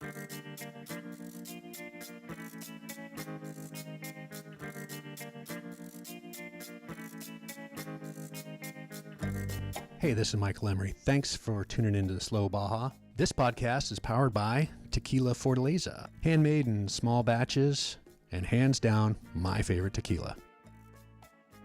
Hey, this is Michael Emery. Thanks for tuning into the Slow Baja. This podcast is powered by Tequila Fortaleza, handmade in small batches, and hands down, my favorite tequila.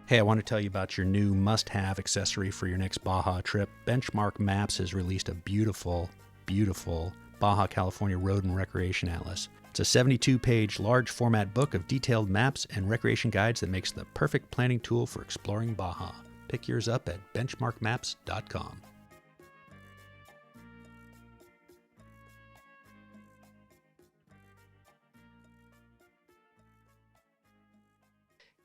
Hey, I want to tell you about your new must-have accessory for your next Baja trip. Benchmark Maps has released a beautiful, beautiful Baja California Road and Recreation Atlas. It's a 72-page large format book of detailed maps and recreation guides that makes the perfect planning tool for exploring Baja. Pick yours up at benchmarkmaps.com.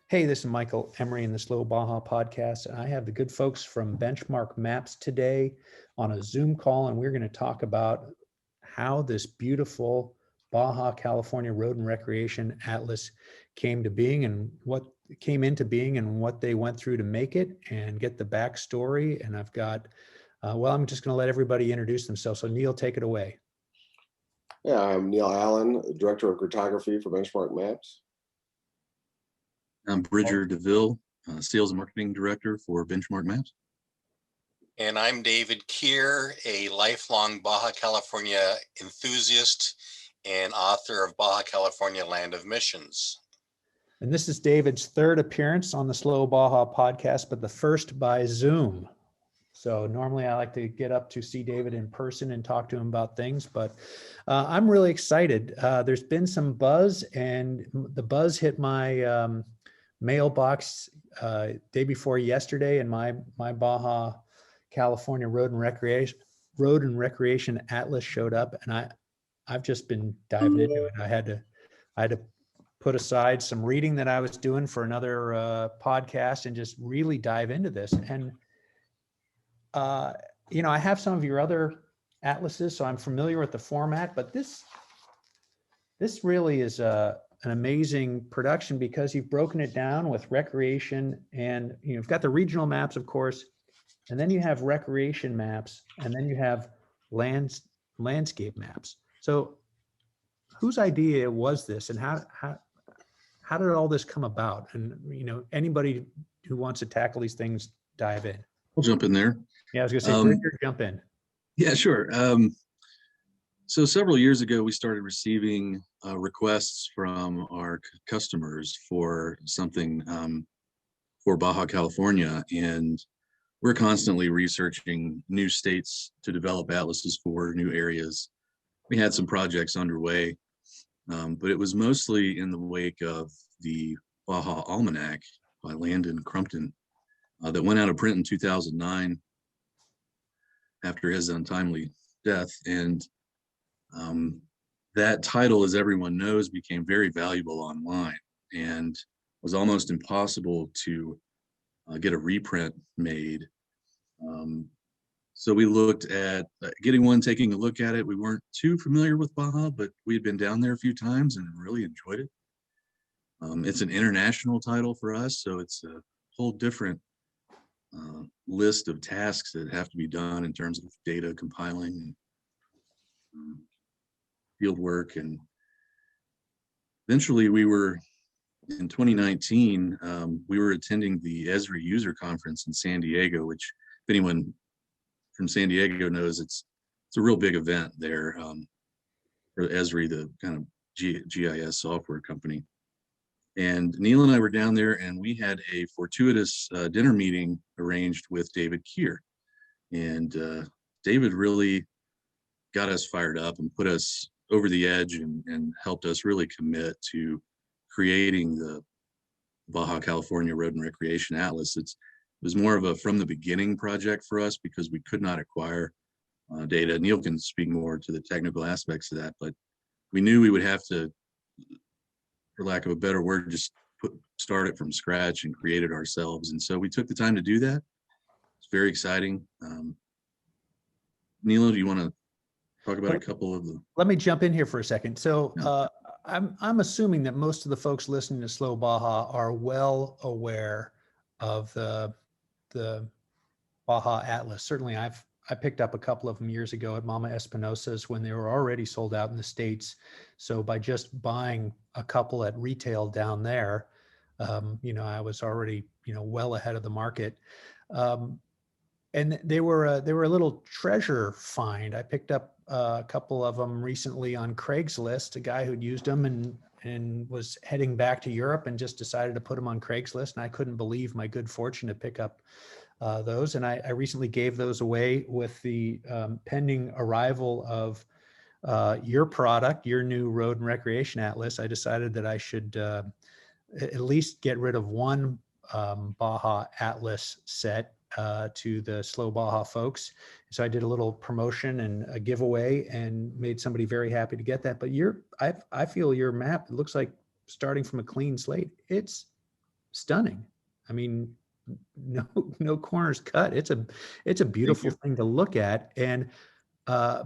Hey, this is Michael Emery in the Slow Baja podcast, and I have the good folks from Benchmark Maps today on a Zoom call, and we're going to talk about how this beautiful Baja California Road and Recreation Atlas came to being and what came into being and what they went through to make it and get the backstory. And I've got, I'm just going to let everybody introduce themselves. So Neil, take it away. Yeah, I'm Neil Allen, Director of Cartography for Benchmark Maps. I'm Bridger DeVille, Sales and Marketing Director for Benchmark Maps. And I'm David Kier, a lifelong Baja California enthusiast and author of Baja California Land of Missions. And this is David's third appearance on the Slow Baja podcast, but the first by Zoom. So normally I like to get up to see David in person and talk to him about things, but I'm really excited. There's been some buzz, and the buzz hit my mailbox day before yesterday, and my Baja California Road and Recreation Atlas showed up, and I've just been diving into it. I had to put aside some reading that I was doing for another podcast and just really dive into this. And I have some of your other atlases, so I'm familiar with the format, but this really is an amazing production because you've broken it down with recreation, and you've got the regional maps, of course, and then you have recreation maps, and then you have landscape maps. So whose idea was this, and how did all this come about? And anybody who wants to tackle these things, dive in. I'll jump in there. Yeah, I was gonna say, Bridger, jump in. Yeah, sure. So several years ago, we started receiving requests from our customers for something for Baja California, and we're constantly researching new states to develop atlases for new areas. We had some projects underway, but it was mostly in the wake of the Baja Almanac by Landon Crumpton that went out of print in 2009 after his untimely death. And that title, as everyone knows, became very valuable online and was almost impossible to get a reprint made. So we looked at taking a look at it. We weren't too familiar with Baja, but we had been down there a few times and really enjoyed it. It's an international title for us, so it's a whole different list of tasks that have to be done in terms of data compiling, field work. And eventually in 2019, we were attending the Esri user conference in San Diego, which if anyone from San Diego knows, it's a real big event there for Esri, the kind of GIS software company. And Neil and I were down there, and we had a fortuitous dinner meeting arranged with David Kier. And David really got us fired up and put us over the edge and helped us really commit to creating the Baja California Road and Recreation Atlas. It was more of a from the beginning project for us because we could not acquire data. Neil can speak more to the technical aspects of that, but we knew we would have to, for lack of a better word, just start it from scratch and create it ourselves. And so we took the time to do that. It's very exciting. Neil, do you want to talk about a couple of the... Let me jump in here for a second. So I'm assuming that most of the folks listening to Slow Baja are well aware of the Baja Atlas. Certainly I've I picked up a couple of them years ago at Mama Espinosa's when they were already sold out in the States. So by just buying a couple at retail down there, I was already, well ahead of the market. And they were a little treasure find. I picked up a couple of them recently on Craigslist, a guy who'd used them and was heading back to Europe and just decided to put them on Craigslist. And I couldn't believe my good fortune to pick up those. And I recently gave those away with the pending arrival of your product, your new Road and Recreation Atlas. I decided that I should at least get rid of one Baja Atlas set to the Slow Baja folks. So I did a little promotion and a giveaway and made somebody very happy to get that. But I feel your map, it looks like starting from a clean slate. It's stunning. I mean, no corners cut. It's a beautiful thing to look at, and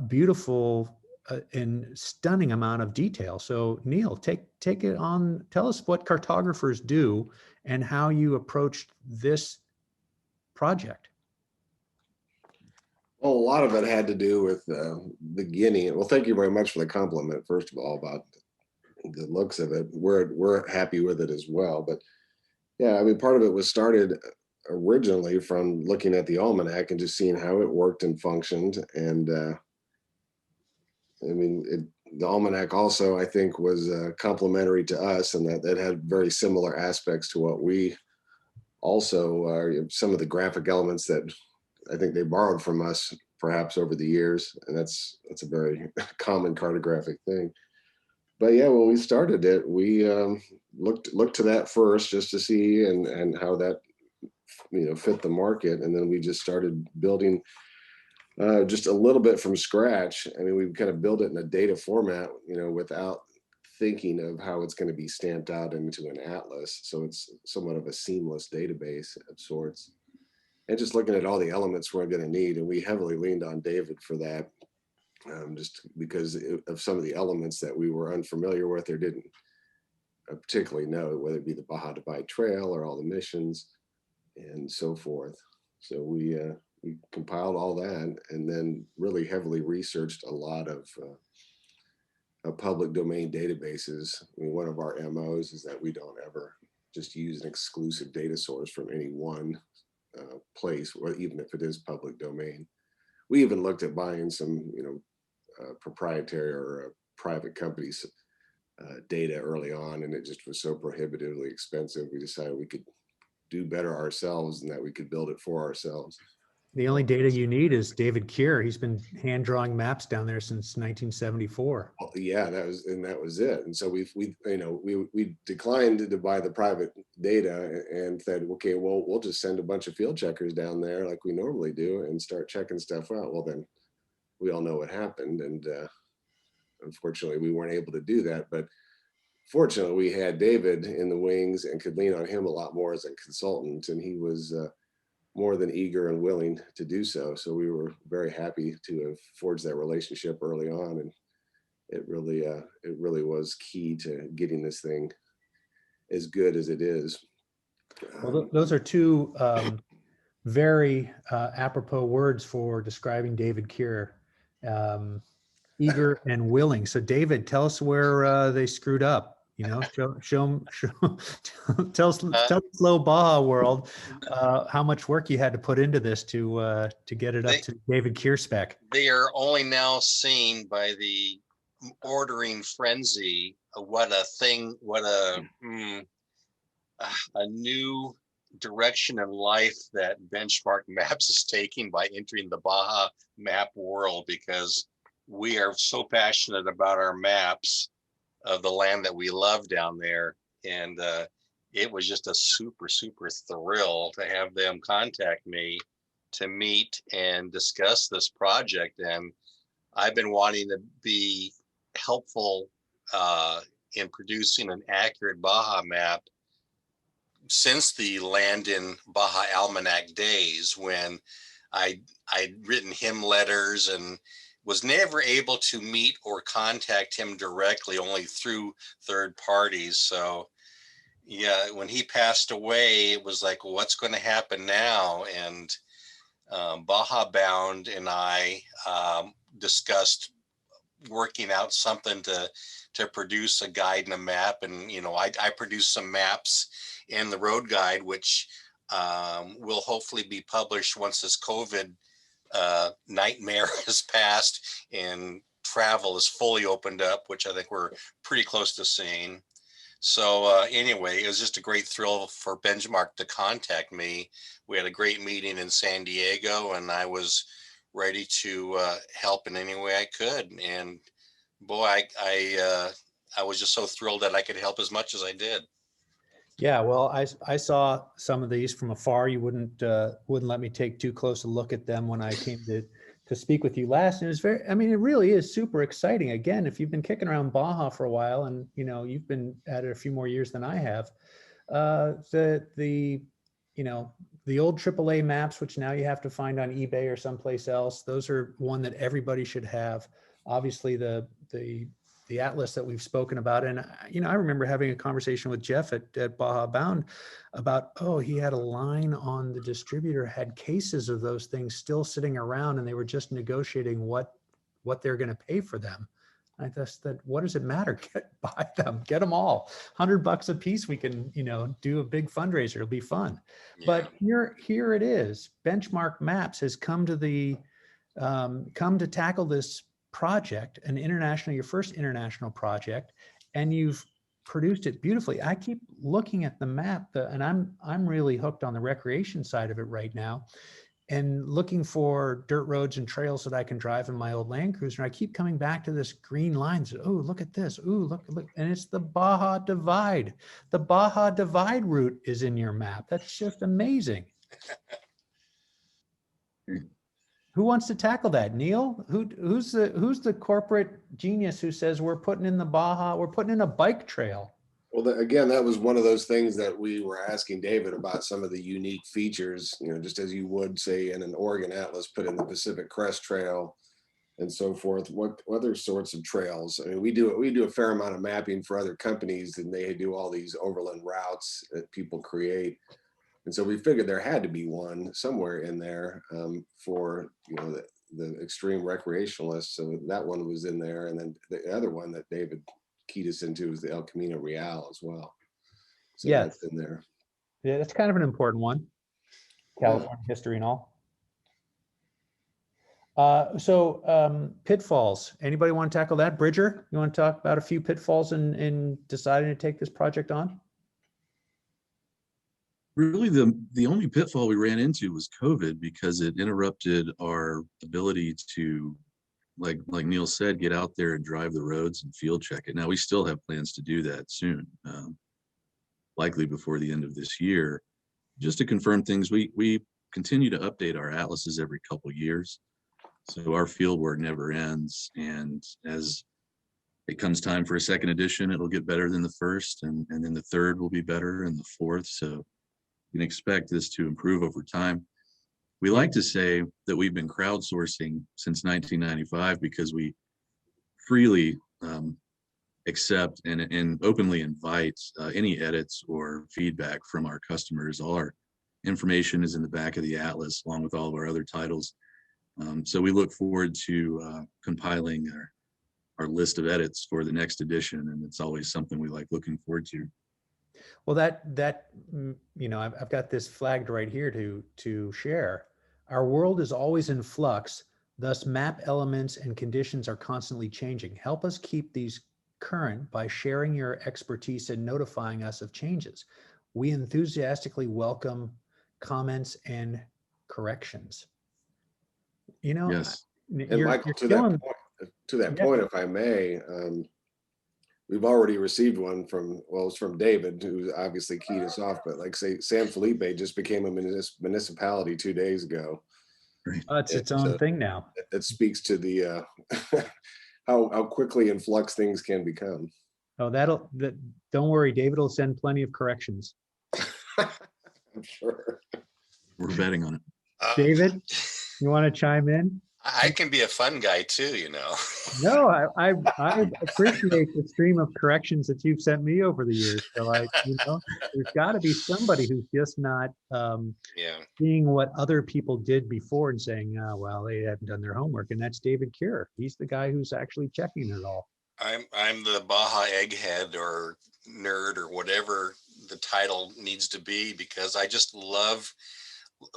beautiful and stunning amount of detail. So Neil, take it on. Tell us what cartographers do and how you approached this project. Well, a lot of it had to do with beginning. Well, thank you very much for the compliment, first of all, about the looks of it. We're happy with it as well. But yeah, I mean, part of it was started originally from looking at the almanac and just seeing how it worked and functioned. And the almanac also, I think, was complementary to us, and that had very similar aspects to what we also are. Some of the graphic elements that I think they borrowed from us perhaps over the years, and that's a very common cartographic thing. But yeah, when we started it, we looked to that first just to see and how that fit the market, and then we just started building just a little bit from scratch. I mean, we kind of built it in a data format, without thinking of how it's going to be stamped out into an atlas. So it's somewhat of a seamless database of sorts. And just looking at all the elements we're going to need, and we heavily leaned on David for that, just because of some of the elements that we were unfamiliar with or didn't particularly know, whether it be the Baja Divide Trail or all the missions and so forth. So we compiled all that, and then really heavily researched a lot of public domain databases. I mean, one of our MOs is that we don't ever just use an exclusive data source from any one place, or even if it is public domain. We even looked at buying some, proprietary or private companies' data early on, and it just was so prohibitively expensive. We decided we could do better ourselves and that we could build it for ourselves. The only data you need is David Kier. He's been hand drawing maps down there since 1974. Well, yeah, that was it. And so we declined to buy the private data and said, okay, well, we'll just send a bunch of field checkers down there like we normally do and start checking stuff out. Well, then we all know what happened, and unfortunately, we weren't able to do that. But fortunately, we had David in the wings and could lean on him a lot more as a consultant, and he was more than eager and willing to do so. So we were very happy to have forged that relationship early on, and it really was key to getting this thing as good as it is. Well, those are two very apropos words for describing David Kier. Eager and willing. So David, tell us where they screwed up. Tell the Slow Baja world how much work you had to put into this to get it up to David Kier spec. They are only now seeing by the ordering frenzy what a new direction in life that Benchmark Maps is taking by entering the Baja map world, because we are so passionate about our maps of the land that we love down there. And it was just a super, super thrill to have them contact me to meet and discuss this project. And I've been wanting to be helpful in producing an accurate Baja map since the Land in Baja Almanac days, when I'd written him letters and was never able to meet or contact him directly, only through third parties. So yeah, when he passed away, it was like, well, what's going to happen now? And Baja Bound and I discussed working out something to produce a guide and a map. And, you know, I produced some maps in the road guide, which will hopefully be published once this COVID nightmare has passed and travel is fully opened up, which I think we're pretty close to seeing. So anyway, it was just a great thrill for Benchmark to contact me. We had a great meeting in San Diego, and I was ready to help in any way I could. And boy, I was just so thrilled that I could help as much as I did. Yeah, well, I saw some of these from afar. You wouldn't let me take too close a look at them when I came to speak with you last. And it was very, I mean, it really is super exciting. Again, if you've been kicking around Baja for a while, and you know you've been at it a few more years than I have, the you know, the old AAA maps, which now you have to find on eBay or someplace else, those are one that everybody should have. Obviously, the atlas that we've spoken about. And, you know, I remember having a conversation with Jeff at Baja Bound about, oh, he had a line on the distributor, had cases of those things still sitting around, and they were just negotiating what they're going to pay for them. I just said, what does it matter? Buy them, get them all. $100 a piece. We can, you know, do a big fundraiser. It'll be fun. Yeah. But here it is. Benchmark Maps has come to tackle this project, your first international project, and you've produced it beautifully. I keep looking at the map, and I'm really hooked on the recreation side of it right now, and looking for dirt roads and trails that I can drive in my old Land Cruiser. I keep coming back to this green lines. Oh, look at this. Oh, look, and it's the Baja Divide. The Baja Divide route is in your map. That's just amazing. Who wants to tackle that? Neil? Who's the corporate genius who says we're putting in the Baja, we're putting in a bike trail? Well, again, that was one of those things that we were asking David about, some of the unique features, you know, just as you would say in an Oregon Atlas, put in the Pacific Crest Trail and so forth. What other sorts of trails? I mean, we do a fair amount of mapping for other companies, and they do all these overland routes that people create. And so we figured there had to be one somewhere in there for, you know, the extreme recreationalists. So that one was in there. And then the other one that David keyed us into is the El Camino Real as well. So yeah, that's in there. Yeah, that's kind of an important one. California history and all. Pitfalls. Anybody want to tackle that? Bridger, you want to talk about a few pitfalls in deciding to take this project on? Really, the only pitfall we ran into was COVID, because it interrupted our ability to, like Neil said, get out there and drive the roads and field check it. Now, we still have plans to do that soon, likely before the end of this year. Just to confirm things, we continue to update our atlases every couple years, so our field work never ends. And as it comes time for a second edition, it'll get better than the first, and then the third will be better, and the fourth. So you can expect this to improve over time. We like to say that we've been crowdsourcing since 1995 because we freely accept and openly invite any edits or feedback from our customers. All our information is in the back of the atlas, along with all of our other titles. So we look forward to compiling our list of edits for the next edition, and it's always something we like looking forward to. Well, that you know, I've got this flagged right here to share. Our world is always in flux, thus map elements and conditions are constantly changing. Help us keep these current by sharing your expertise and notifying us of changes. We enthusiastically welcome comments and corrections. You know, yes. And Michael, to that point, if I may, we've already received one it's from David, who obviously keyed us off, but like say San Felipe just became a municipality 2 days ago. It's its own thing now. It speaks to the how quickly in flux things can become. Oh, don't worry, David will send plenty of corrections. I'm sure. We're betting on it. David, you want to chime in? I can be a fun guy too, you know. No, I appreciate the stream of corrections that you've sent me over the years. So there's got to be somebody who's just not Yeah. seeing what other people did before and saying, oh, well, they haven't done their homework. And that's David Kier. He's the guy who's actually checking it all. I'm the Baja egghead or nerd or whatever the title needs to be, because I just love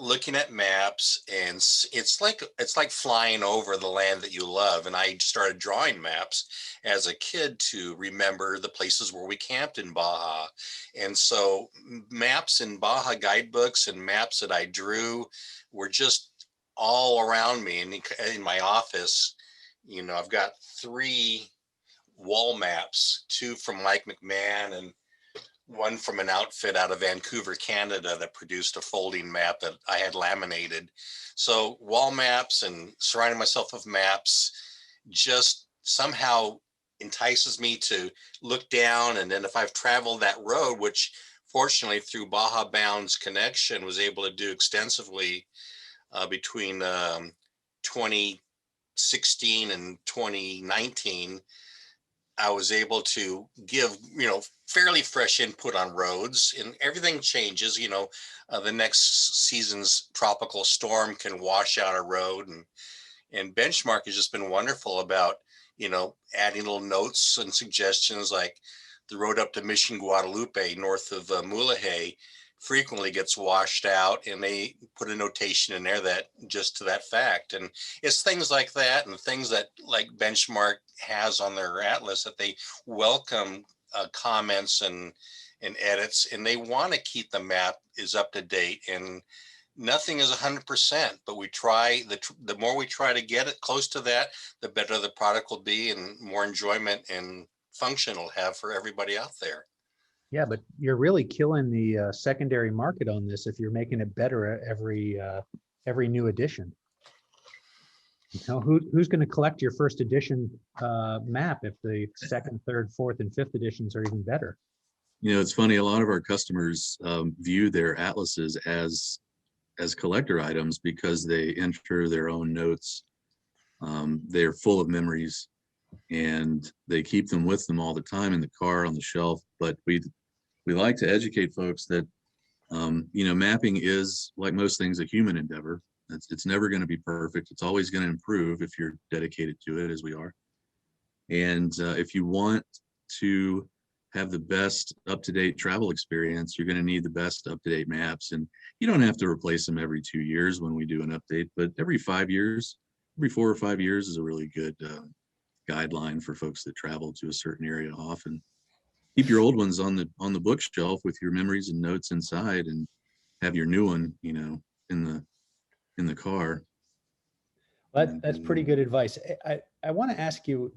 looking at maps, and it's like flying over the land that you love. And I started drawing maps as a kid to remember the places where we camped in Baja. And so maps in Baja guidebooks and maps that I drew were just all around me. And in my office, I've got 3 wall maps, 2 from Mike McMahon and one from an outfit out of Vancouver, Canada, that produced a folding map that I had laminated. So wall maps and surrounding myself with maps just somehow entices me to look down. And then if I've traveled that road, which fortunately through Baja Bound's connection was able to do extensively between 2016 and 2019, I was able to give, fairly fresh input on roads, and everything changes. The next season's tropical storm can wash out a road, and Benchmark has just been wonderful about, adding little notes and suggestions, like the road up to Mission Guadalupe north of Mulegé frequently gets washed out, and they put a notation in there that just to that fact. And it's things like that, and things that like Benchmark has on their atlas, that they welcome comments and edits, and they want to keep the map is up to date. And nothing is 100%, but we try. The more we try to get it close to that, the better the product will be, and more enjoyment and function it'll have for everybody out there. Yeah, but you're really killing the secondary market on this if you're making it better every new edition. Who's going to collect your first edition map if the second, third, fourth, and fifth editions are even better? It's funny. A lot of our customers view their atlases as collector items because they enter their own notes. They're full of memories, and they keep them with them all the time in the car, on the shelf. But we like to educate folks that mapping is, like most things, a human endeavor. It's never going to be perfect. It's always going to improve if you're dedicated to it, as we are. And if you want to have the best up-to-date travel experience, you're going to need the best up-to-date maps. And you don't have to replace them every 2 years when we do an update, but every 5 years, every 4 or 5 years is a really good guideline for folks that travel to a certain area often. Keep your old ones on the bookshelf with your memories and notes inside, and have your new one, in the car. That's pretty good advice. I want to ask you,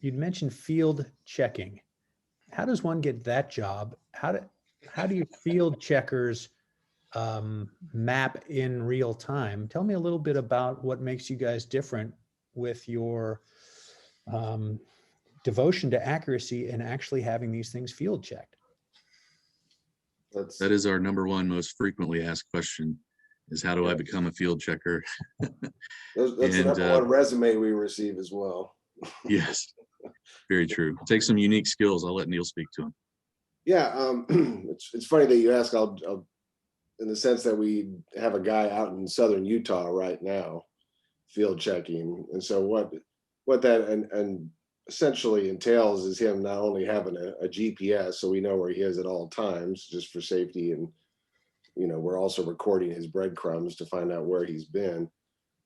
you'd mentioned field checking. How does one get that job? How do you field checkers map in real time? Tell me a little bit about what makes you guys different with your devotion to accuracy and actually having these things field checked. That is our number one most frequently asked question, is how do I become a field checker? That's the number one resume we receive as well. Yes, very true. It takes some unique skills. I'll let Neil speak to him. Yeah, it's funny that you ask. I'll in the sense that we have a guy out in southern Utah right now field checking, and so what that and essentially entails is him not only having a GPS, so we know where he is at all times, just for safety, and we're also recording his breadcrumbs to find out where he's been.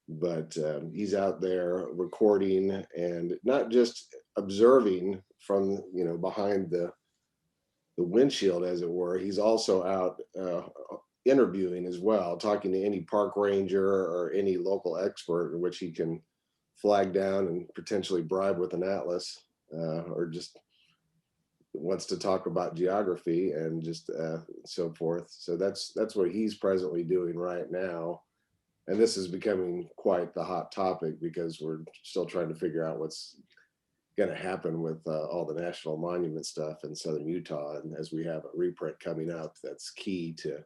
But he's out there recording and not just observing from behind the windshield, as it were. He's also out interviewing as well, talking to any park ranger or any local expert, in which he can flag down and potentially bribe with an atlas, or just wants to talk about geography and just so forth. So that's what he's presently doing right now. And this is becoming quite the hot topic because we're still trying to figure out what's going to happen with all the national monument stuff in southern Utah. And as we have a reprint coming up, that's key to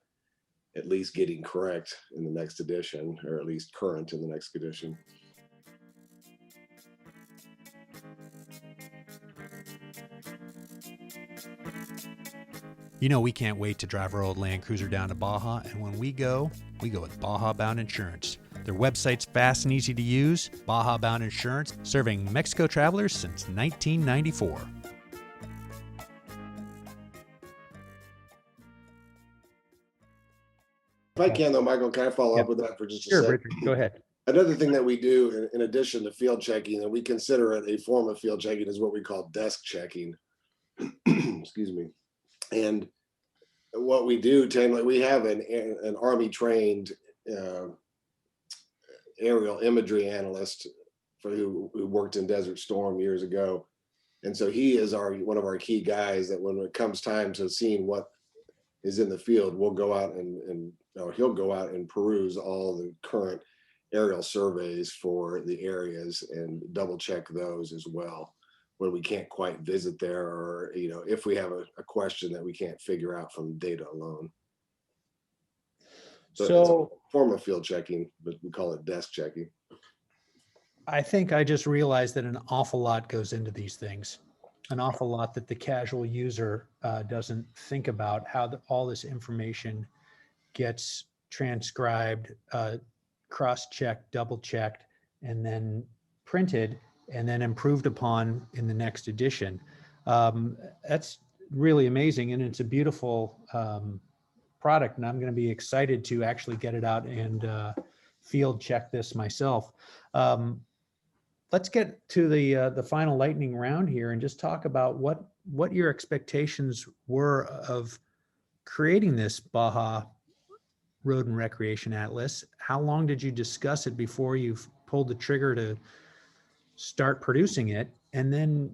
at least getting correct in the next edition, or at least current in the next edition. You know, we can't wait to drive our old Land Cruiser down to Baja, and when we go with Baja Bound Insurance. Their website's fast and easy to use. Baja Bound Insurance, serving Mexico travelers since 1994. If I can though, Michael, can I follow up with that for just a Sure, second? Richard, go ahead. Another thing that we do in addition to field checking, and we consider it a form of field checking, is what we call desk checking. Excuse me. And what we do, we have an Army trained aerial imagery analyst who worked in Desert Storm years ago. And so he is one of our key guys that when it comes time to seeing what is in the field, we'll go out he'll go out and peruse all the current aerial surveys for the areas and double check those as well when we can't quite visit there, or if we have a question that we can't figure out from data alone. So it's a form of field checking, but we call it desk checking. I think I just realized that an awful lot goes into these things, an awful lot that the casual user doesn't think about, how all this information gets transcribed, cross-checked, double-checked, and then printed, and then improved upon in the next edition. That's really amazing, and it's a beautiful product, and I'm going to be excited to actually get it out and field check this myself. Let's get to the final lightning round here and just talk about what your expectations were of creating this Baja Road and Recreation Atlas. How long did you discuss it before you pulled the trigger to start producing it? And then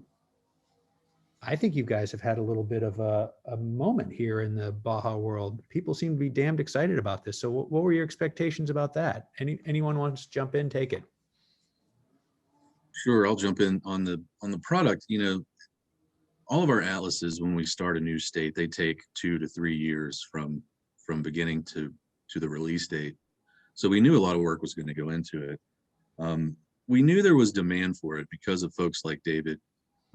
I think you guys have had a little bit of a moment here in the Baja world. People seem to be damned excited about this. So what were your expectations about that? Anyone wants to jump in, take it. Sure, I'll jump in on the product. All of our atlases, when we start a new state, they take 2 to 3 years from beginning to the release date. So we knew a lot of work was going to go into it. We knew there was demand for it because of folks like David,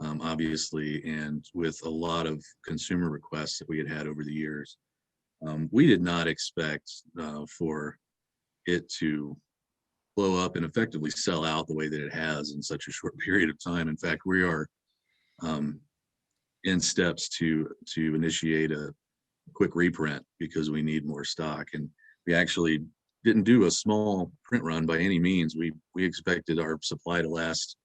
obviously, and with a lot of consumer requests that we had over the years. We did not expect for it to blow up and effectively sell out the way that it has in such a short period of time. In fact, we are in steps to initiate a quick reprint because we need more stock. And we actually didn't do a small print run by any means. We expected our supply to last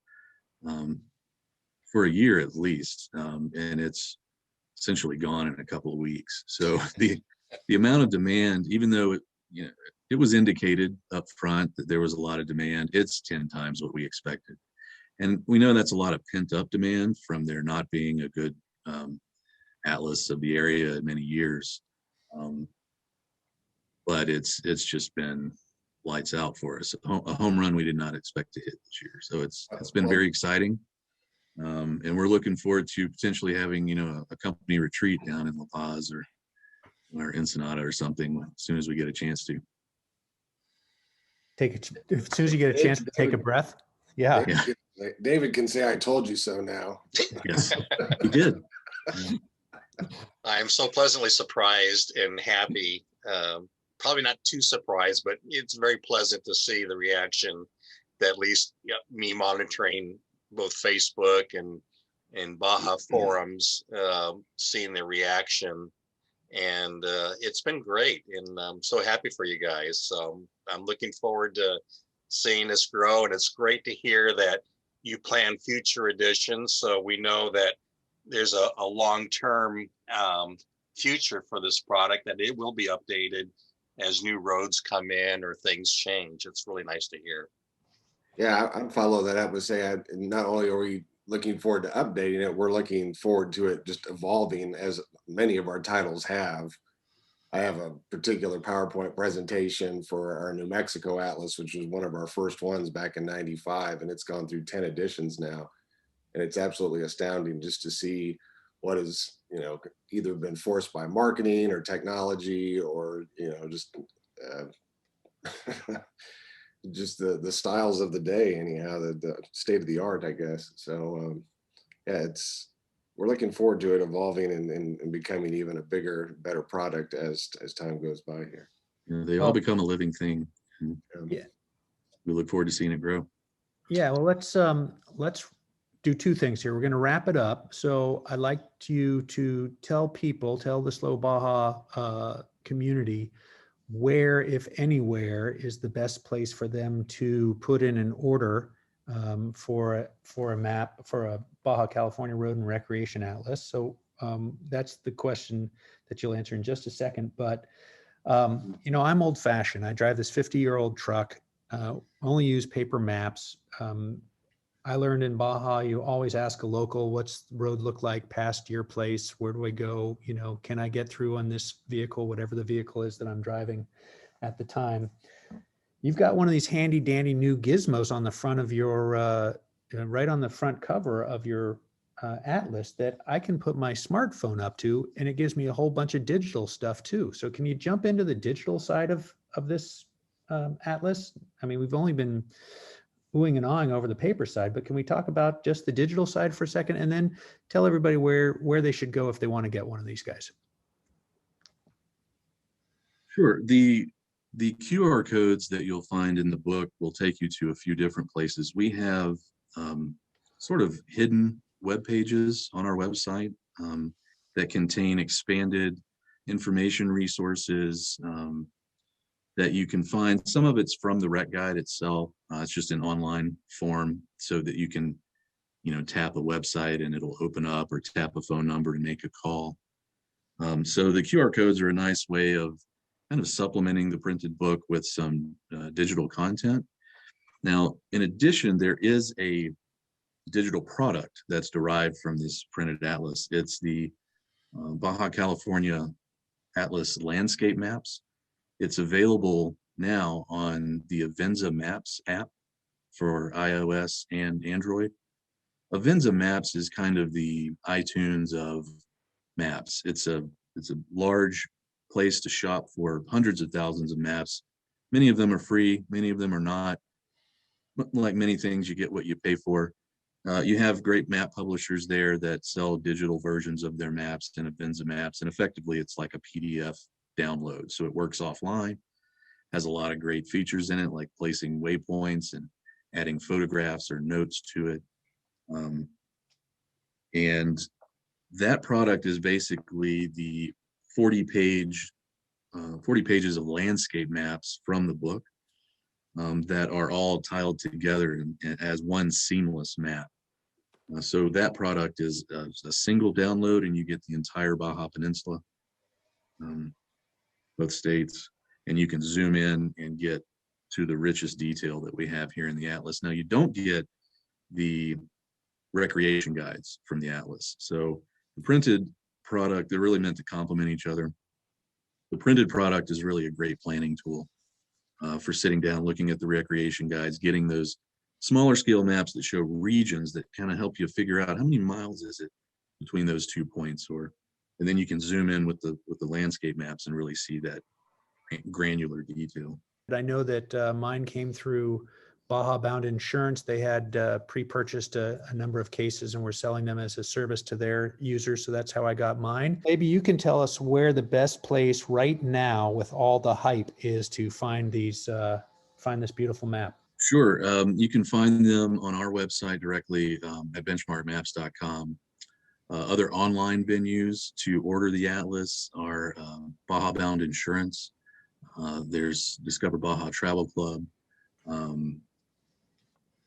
for a year at least, and it's essentially gone in a couple of weeks. So the amount of demand, even though it was indicated up front that there was a lot of demand, it's 10 times what we expected. And we know that's a lot of pent up demand from there not being a good atlas of the area in many years. But it's just been lights out for us. A home run we did not expect to hit this year. So it's been very exciting. And we're looking forward to potentially having, a company retreat down in La Paz or Ensenada or something as soon as we get a chance to. As soon as you get a chance to take a breath. Yeah. David can say, "I told you so" now. Yes, he did. I'm so pleasantly surprised and happy. Probably not too surprised, but it's very pleasant to see the reaction that at least me monitoring both Facebook and Baja forums, seeing the reaction. And it's been great, and I'm so happy for you guys. So I'm looking forward to seeing this grow, and it's great to hear that you plan future editions. So we know that there's a long-term future for this product, that it will be updated as new roads come in or things change. It's really nice to hear. Yeah, I'd follow that up with saying, not only are we looking forward to updating it, we're looking forward to it just evolving as many of our titles have. I have a particular PowerPoint presentation for our New Mexico Atlas, which was one of our first ones back in '95, and it's gone through 10 editions now. And it's absolutely astounding just to see what has, either been forced by marketing or technology or, just just the styles of the day, anyhow, the state of the art, I guess. So yeah, we're looking forward to it evolving and becoming even a bigger, better product as time goes by here. They all become a living thing. Yeah. We look forward to seeing it grow. Yeah, well, let's do two things here. We're going to wrap it up. So I'd like you to tell the Slow Baja community where, if anywhere, is the best place for them to put in an order for a map, for a Baja California Road and Recreation Atlas. So that's the question that you'll answer in just a second. But I'm old fashioned. I drive this 50-year-old truck, only use paper maps. I learned in Baja, you always ask a local, what's the road look like past your place? Where do I go? Can I get through on this vehicle, whatever the vehicle is that I'm driving at the time? You've got one of these handy dandy new gizmos on the front of your, right on the front cover of your atlas that I can put my smartphone up to, and it gives me a whole bunch of digital stuff too. So can you jump into the digital side of this atlas? I mean, we've only been oohing and awing over the paper side, but can we talk about just the digital side for a second, and then tell everybody where they should go if they want to get one of these guys? Sure. The QR codes that you'll find in the book will take you to a few different places. We have sort of hidden web pages on our website that contain expanded information resources that you can find. Some of it's from the rec guide itself. It's just an online form so that you can, tap a website and it'll open up, or tap a phone number and make a call. So the QR codes are a nice way of kind of supplementing the printed book with some digital content. Now, in addition, there is a digital product that's derived from this printed atlas. It's the Baja California Atlas landscape maps. It's available now on the Avenza Maps app for iOS and Android. Avenza Maps is kind of the iTunes of maps. It's a large place to shop for hundreds of thousands of maps. Many of them are free, many of them are not. Like many things, you get what you pay for. You have great map publishers there that sell digital versions of their maps and Avenza Maps, and effectively it's like a PDF download. So it works offline, has a lot of great features in it, like placing waypoints and adding photographs or notes to it. And that product is basically the 40 pages of landscape maps from the book that are all tiled together as one seamless map. So that product is a single download, and you get the entire Baja Peninsula, both states, and you can zoom in and get to the richest detail that we have here in the Atlas. Now, you don't get the recreation guides from the Atlas. So the printed product, they're really meant to complement each other. The printed product is really a great planning tool for sitting down, looking at the recreation guides, getting those smaller scale maps that show regions that kind of help you figure out how many miles is it between those 2 points, and then you can zoom in with the landscape maps and really see that granular detail. I know that mine came through Baja Bound Insurance. They had pre-purchased a number of cases and were selling them as a service to their users. So that's how I got mine. Maybe you can tell us where the best place right now with all the hype is to find this beautiful map. Sure. You can find them on our website directly at benchmarkmaps.com. Other online venues to order the Atlas are Baja Bound Insurance. There's Discover Baja Travel Club.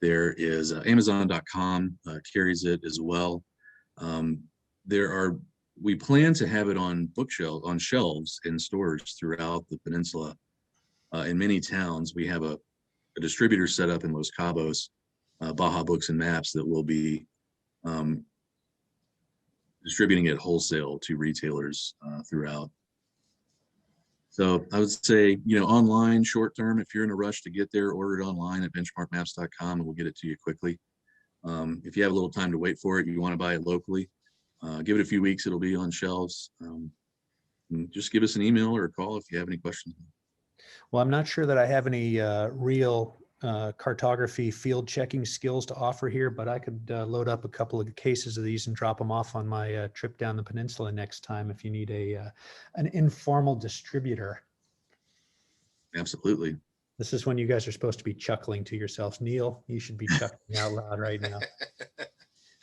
There is Amazon.com carries it as well. We plan to have it on shelves in stores throughout the peninsula. In many towns, we have a distributor set up in Los Cabos, Baja Books and Maps, that will be distributing it wholesale to retailers throughout. So I would say, online short term, if you're in a rush to get there, order it online at benchmarkmaps.com and we'll get it to you quickly. If you have a little time to wait for it, you want to buy it locally, Give it a few weeks, it'll be on shelves. And just give us an email or a call if you have any questions. Well, I'm not sure that I have any real cartography field checking skills to offer here, but I could load up a couple of cases of these and drop them off on my trip down the peninsula next time if you need an informal distributor. Absolutely. This is when you guys are supposed to be chuckling to yourselves. Neil, you should be chuckling out loud right now.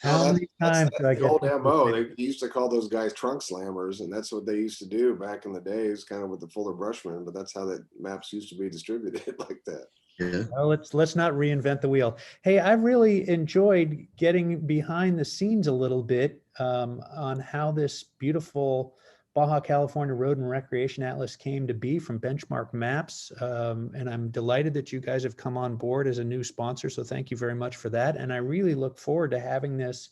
How many times do I the get old this MO? mistake? They used to call those guys trunk slammers, and that's what they used to do back in the days, kind of with the Fuller Brushman. But that's how that maps used to be distributed like that. Yeah. Well, let's not reinvent the wheel. Hey, I really enjoyed getting behind the scenes a little bit on how this beautiful Baja California Road and Recreation Atlas came to be from Benchmark Maps. And I'm delighted that you guys have come on board as a new sponsor. So thank you very much for that. And I really look forward to having this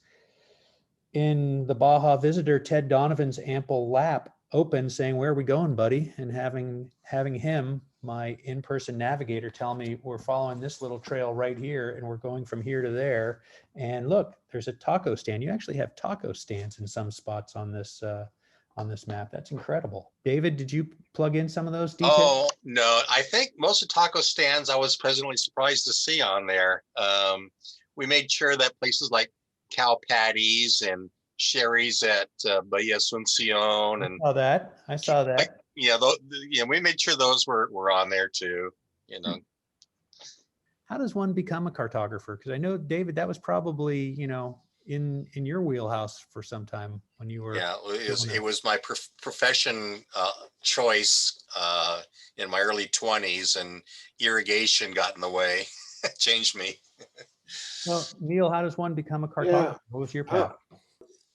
in the Baja visitor, Ted Donovan's ample lap open, saying, "Where are we going, buddy?" And having him, my in-person navigator, tell me, "We're following this little trail right here and we're going from here to there. And look, there's a taco stand." You actually have taco stands in some spots on this map. That's incredible. David, did you plug in some of those details? Oh, no, I think most of taco stands I was pleasantly surprised to see on there. We made sure that places like cow patties and Sherry's at Bahia Asuncion and I saw that. we made sure those were on there too, you know. How does one become a cartographer? Because I know, David, that was probably, in your wheelhouse for some time when you were. Yeah, it was my profession choice in my early 20s, and irrigation got in the way. Changed me. Well, Neil, how does one become a cartographer? Yeah. What was your path?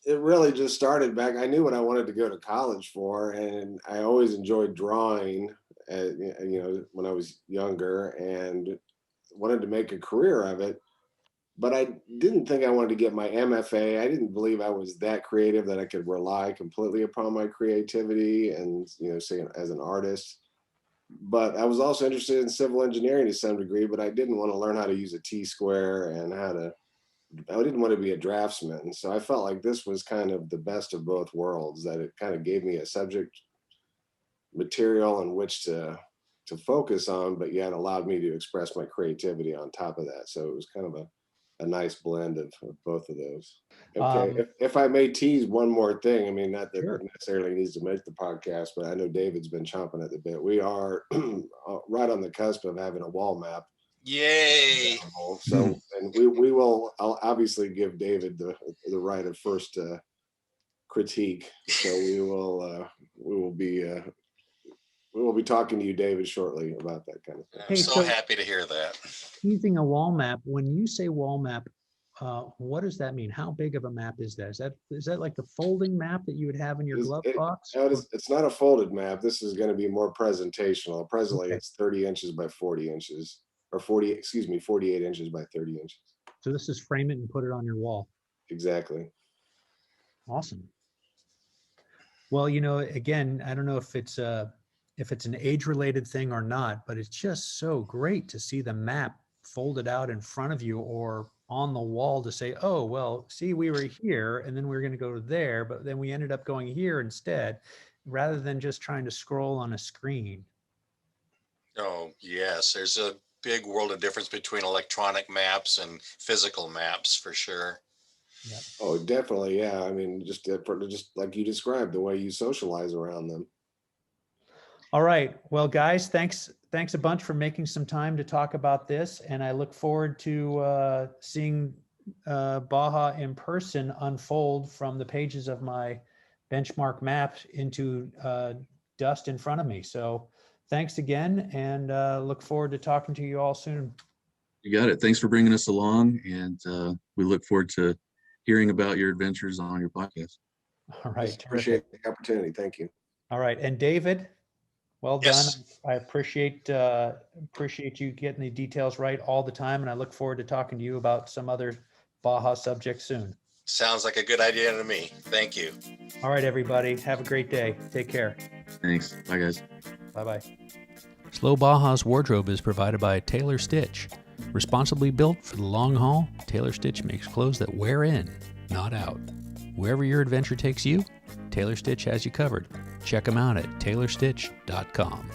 It really just started back. I knew what I wanted to go to college for, and I always enjoyed drawing, when I was younger, and wanted to make a career of it. But I didn't think I wanted to get my MFA. I didn't believe I was that creative that I could rely completely upon my creativity and, say as an artist. But I was also interested in civil engineering to some degree, but I didn't want to learn how to use a T-square and I didn't want to be a draftsman. So I felt like this was kind of the best of both worlds, that it kind of gave me a subject material in which to focus on, but yet allowed me to express my creativity on top of that. So it was kind of a nice blend of both of those. Okay, if I may tease one more thing, I mean, not that Sure. it necessarily needs to make the podcast, but I know David's been chomping at the bit. We are right on the cusp of having a wall map. Yay! So, and we will, I'll obviously give David the right of first critique. So we will be talking to you, David, shortly about that kind of thing. I'm Hey, so so- happy to hear that. Using a wall map, when you say wall map, what does that mean? How big of a map is that? Is that like the folding map that you would have in your glove box? It's not a folded map. This is going to be more presentational. Presently, Okay. It's 30 inches by 40 inches, or 48 inches by 30 inches. So this is frame it and put it on your wall. Exactly. Awesome. Well, again, I don't know if it's an age-related thing or not, but it's just so great to see the map folded out in front of you or on the wall to say, "Oh, well, see, we were here and then we were going to go there, but then we ended up going here instead," rather than just trying to scroll on a screen. Oh, yes, there's a big world of difference between electronic maps and physical maps for sure. Oh, definitely. Yeah. I mean, just like you described, the way you socialize around them. All right. Well, guys, thanks a bunch for making some time to talk about this. And I look forward to seeing Baja in person unfold from the pages of my benchmark map into dust in front of me. So thanks again, and look forward to talking to you all soon. You got it. Thanks for bringing us along. And we look forward to hearing about your adventures on your podcast. All right. Appreciate Terrific. the opportunity. Thank you. All right. And David, well done. Yes. I appreciate you getting the details right all the time, and I look forward to talking to you about some other Baja subjects soon. Sounds like a good idea to me. Thank you. All right, everybody. Have a great day. Take care. Thanks. Bye, guys. Bye-bye. Slow Baja's wardrobe is provided by Taylor Stitch. Responsibly built for the long haul, Taylor Stitch makes clothes that wear in, not out. Wherever your adventure takes you, Taylor Stitch has you covered. Check them out at taylorstitch.com.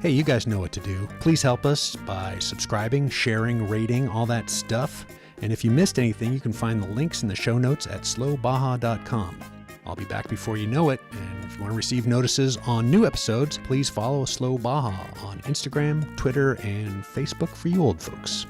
Hey, you guys know what to do. Please help us by subscribing, sharing, rating, all that stuff. And if you missed anything, you can find the links in the show notes at slowbaja.com. I'll be back before you know it. And if you want to receive notices on new episodes, please follow Slow Baja on Instagram, Twitter, and Facebook for you old folks.